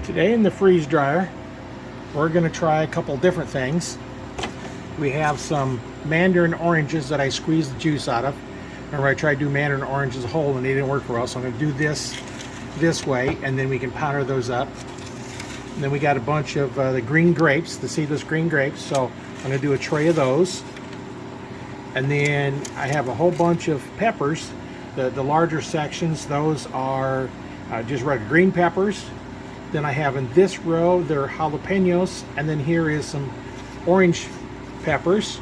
Today in the freeze dryer, we're going to try a couple different things. We have some Mandarin oranges that I squeezed the juice out of. Remember, I tried to do Mandarin oranges whole and they didn't work for well, so I'm going to do this way, and then we can powder those up. And then we got a bunch of the green grapes, the seedless green grapes, so I'm going to do a tray of those. And then I have a whole bunch of peppers. The larger sections, those are just regular green peppers. Then I have in this row, they're jalapenos, and then here is some orange peppers.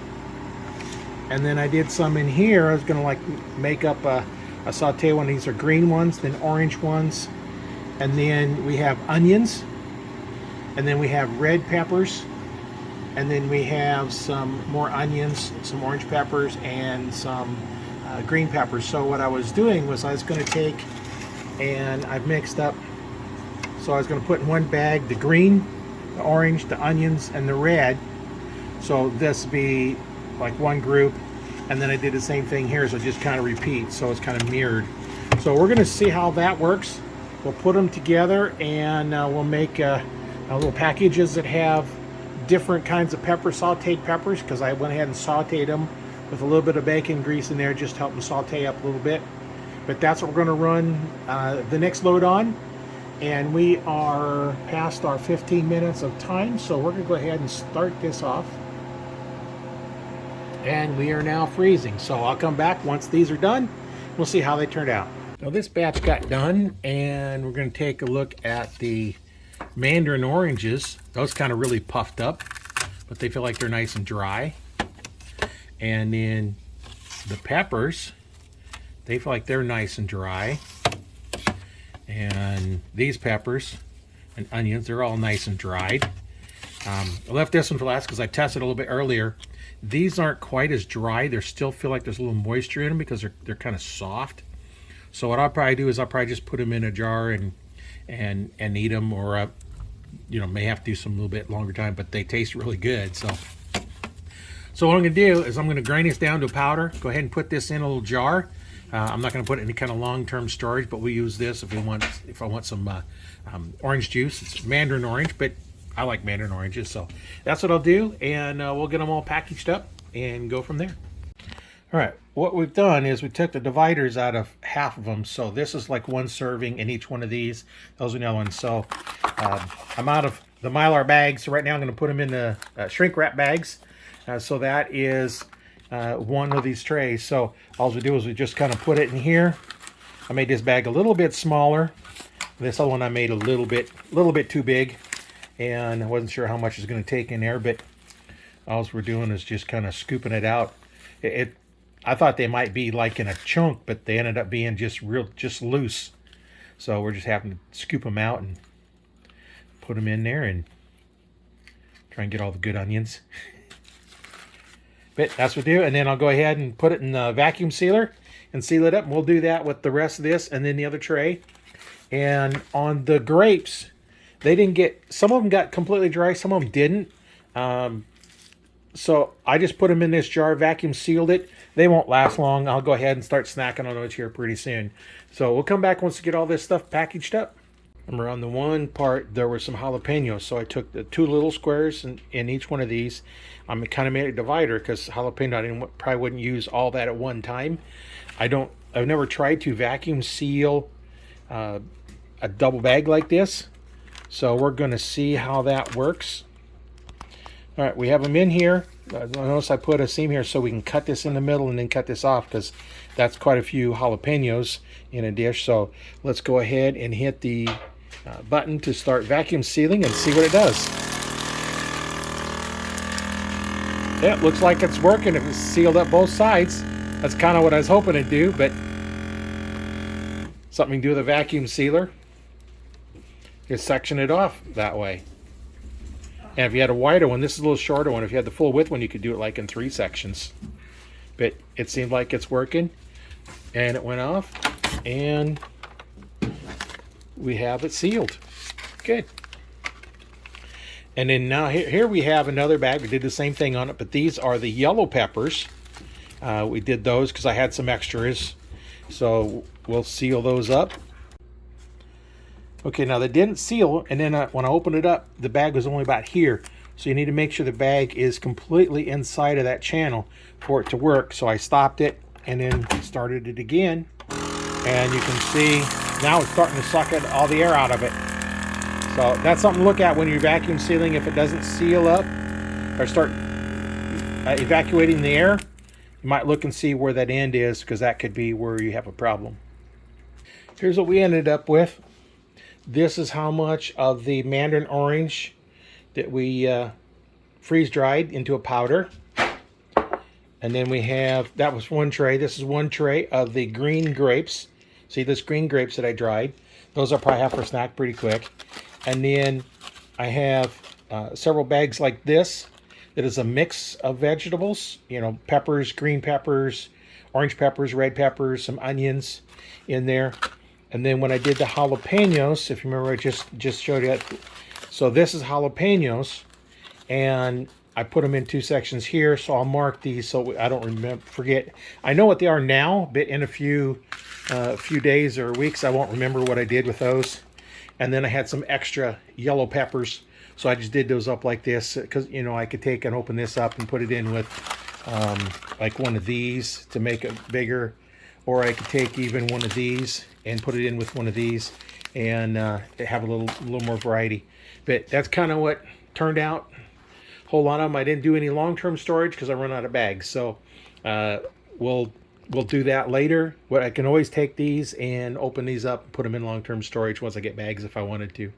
And then I did some in here. I was gonna like make up a saute one. These are green ones, then orange ones. And then we have onions. And then we have red peppers. And then we have some more onions, some orange peppers, and some green peppers. So what I was doing was I was gonna take, and I've mixed up. So I was going to put in one bag the green, the orange, the onions, and the red. So this be like one group. And then I did the same thing here, so just kind of repeat. So it's kind of mirrored. So we're going to see how that works. We'll put them together and we'll make little packages that have different kinds of peppers, sauteed peppers, because I went ahead and sauteed them with a little bit of bacon grease in there, just to help them saute up a little bit. But that's what we're going to run the next load on. And we are past our 15 minutes of time, so we're going to go ahead and start this off. And we are now freezing, so I'll come back once these are done. We'll see how they turned out. Now this batch got done, and we're going to take a look at the Mandarin oranges. Those kind of really puffed up, but they feel like they're nice and dry. And then the peppers, they feel like they're nice and dry. And these peppers and onions, they're all nice and dried. I left this one for last because I tested a little bit earlier. These aren't quite as dry. They still feel like there's a little moisture in them because they're kind of soft. So what I'll probably do is I'll probably just put them in a jar and eat them, or may have to do some a little bit longer time, but they taste really good. So what I'm going to do is I'm going to grind this down to a powder. Go ahead and put this in a little jar. I'm not going to put any kind of long-term storage, but we use this if I want some orange juice. It's Mandarin orange, but I like Mandarin oranges, so that's what I'll do, and we'll get them all packaged up and go from there. All right, what we've done is we took the dividers out of half of them, so this is like one serving in each one of these. Those are the other ones. So I'm out of the Mylar bags, so right now I'm going to put them in the shrink wrap bags. So that is one of these trays. So all we do is we just kind of put it in here. I made this bag a little bit smaller. This other one I made a little bit too big, and I wasn't sure how much it's going to take in there, but all we're doing is just kind of scooping it out. I thought they might be like in a chunk, but they ended up being just loose. So we're just having to scoop them out and put them in there and try and get all the good onions. But that's what we do, and then I'll go ahead and put it in the vacuum sealer and seal it up, and we'll do that with the rest of this and then the other tray. And on the grapes, some of them got completely dry, some of them didn't. So I just put them in this jar, vacuum sealed it. They won't last long. I'll go ahead and start snacking on those here pretty soon. So we'll come back once we get all this stuff packaged up. Remember, on the one part, there were some jalapenos, so I took the two little squares in each one of these. I kind of made a divider because jalapeno, I probably wouldn't use all that at one time. I've never tried to vacuum seal a double bag like this, so we're going to see how that works. All right, we have them in here. Notice I put a seam here so we can cut this in the middle and then cut this off, because that's quite a few jalapenos in a dish. So let's go ahead and hit the button to start vacuum sealing and see what it does. Yeah, it looks like it's working. If it's sealed up both sides, that's kind of what I was hoping to do, but something to do with a vacuum sealer. Just section it off that way. And if you had a wider one, this is a little shorter one. If you had the full width one, you could do it like in 3 sections. But it seemed like it's working, and it went off, and we have it sealed. Good. And then now here we have another bag. We did the same thing on it, but these are the yellow peppers. We did those because I had some extras. So we'll seal those up. Okay, now they didn't seal, and then when I opened it up, the bag was only about here. So you need to make sure the bag is completely inside of that channel for it to work. So I stopped it and then started it again. And you can see now it's starting to suck all the air out of it. So that's something to look at when you're vacuum sealing. If it doesn't seal up or start evacuating the air, you might look and see where that end is, because that could be where you have a problem. Here's what we ended up with. This is how much of the Mandarin orange that we freeze dried into a powder. And then we have, that was one tray. This is one tray of the green grapes. See this green grapes that I dried? Those I'll probably have for snack pretty quick. And then I have several bags like this. That is a mix of vegetables. You know, peppers, green peppers, orange peppers, red peppers, some onions in there. And then when I did the jalapenos, if you remember, I just showed you that. So this is jalapenos, and I put them in two sections here. So I'll mark these so I don't forget. I know what they are now, but in a few days or weeks, I won't remember what I did with those. And then I had some extra yellow peppers, so I just did those up like this, because you know I could take and open this up and put it in with like one of these to make it bigger, or I could take even one of these and put it in with one of these and have a little more variety. But that's kind of what turned out. Whole lot of them. I didn't do any long-term storage because I run out of bags. So we'll do that later. But I can always take these and open these up and put them in long-term storage once I get bags if I wanted to.